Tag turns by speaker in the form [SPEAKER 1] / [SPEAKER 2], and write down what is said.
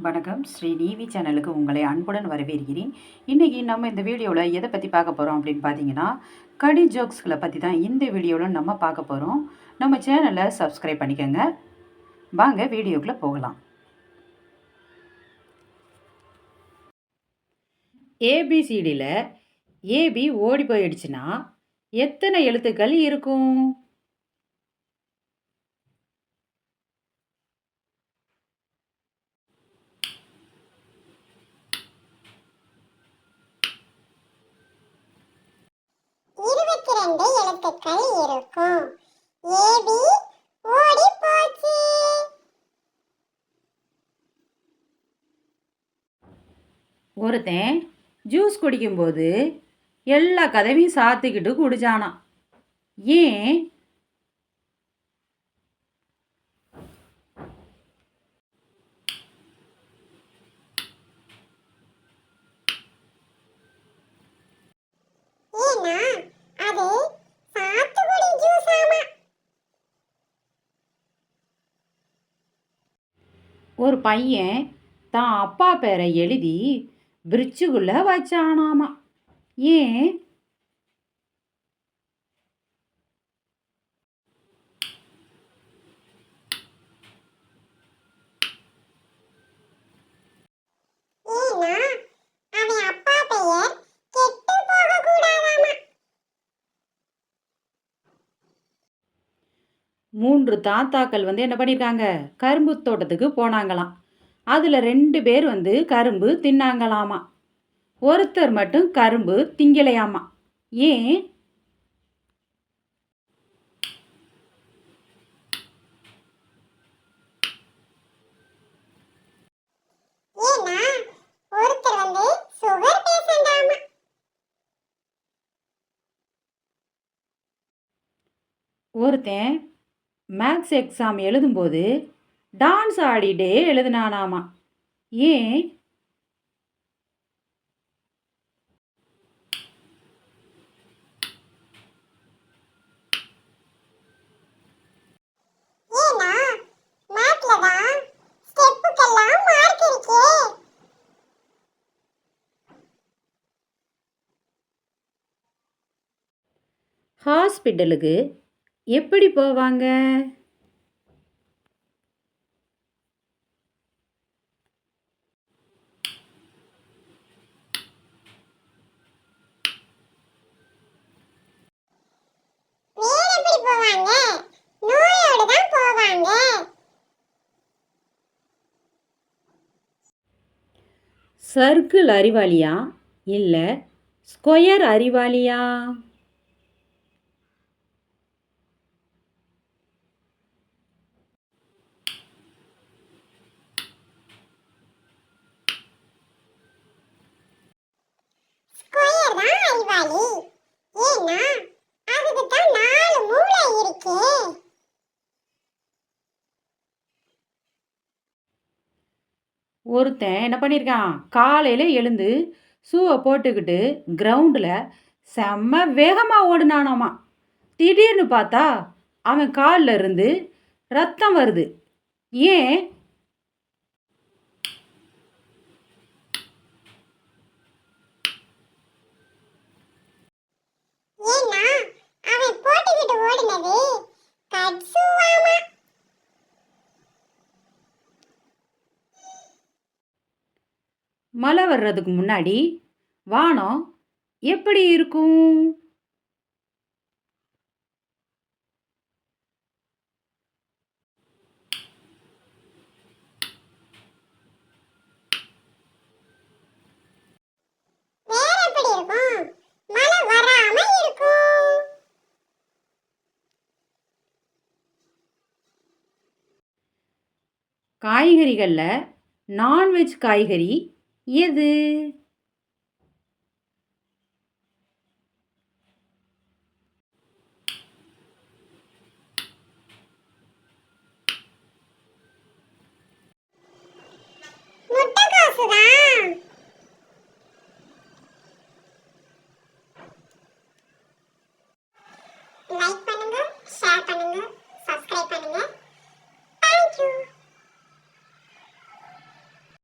[SPEAKER 1] வணக்கம். ஸ்ரீ நீவி சேனலுக்கு உங்களை அன்புடன் வரவேற்கிறேன். இன்றைக்கி நம்ம இந்த வீடியோவில் எதை பற்றி பார்க்க போகிறோம் அப்படின்னு பார்த்தீங்கன்னா, கடி ஜோக்ஸ்களை பற்றி தான் இந்த வீடியோவில் நம்ம பார்க்க போகிறோம். நம்ம சேனலை சப்ஸ்கிரைப் பண்ணிக்கோங்க. வாங்க வீடியோக்குள்ளே போகலாம். ஏபிசிடியில் ஏபி ஓடி போயிடுச்சுன்னா எத்தனை எழுத்துக்கள் இருக்கும்?
[SPEAKER 2] எழுத்துக்கள் இருக்கும். ஏபி ஓடி போச்சு.
[SPEAKER 1] ஒருத்தன் ஜூஸ் குடிக்கும்போது எல்லா கதவையும் சாத்திக்கிட்டு குடிச்சானா. ஏன்? ஒரு பையன் தான் அப்பா பேரை எழுதி பிரிட்ஜுக்குள்ளே வச்சானாமா. ஏன்? மூன்று தாத்தாக்கள் என்ன பண்ணியிருக்காங்க, கரும்பு தோட்டத்துக்கு போனாங்களாம். அதில் 2 பேர் கரும்பு தின்னாங்களாமா. ஒருத்தர் மட்டும் கரும்பு திங்கலையாமா. ஏன்? ஒருத்தன் மேக்ஸ் எக்ஸாம் எழுதும்போது டான்ஸ் ஆடிட்டே எழுதுனானாமா. ஏன்? ஹாஸ்பிட்டலுக்கு எப்படி போவாங்க? சர்க்கிள் அறிவாளியா இல்லை ஸ்கொயர் அறிவாளியா? ஒருத்தன் என்ன பண்ணியிருக்கான், காலையில் எழுந்து ஷூவை போட்டுக்கிட்டு கிரவுண்டில் செம்ம வேகமாக ஓடினானாமா. திடீர்னு பார்த்தா அவன் காலில் இருந்து ரத்தம் வருது. ஏன்? மழை வர்றதுக்கு முன்னாடி வானம் எப்படி இருக்கும்? காய்கறிகளில் நான்வெஜ் காய்கறி எது?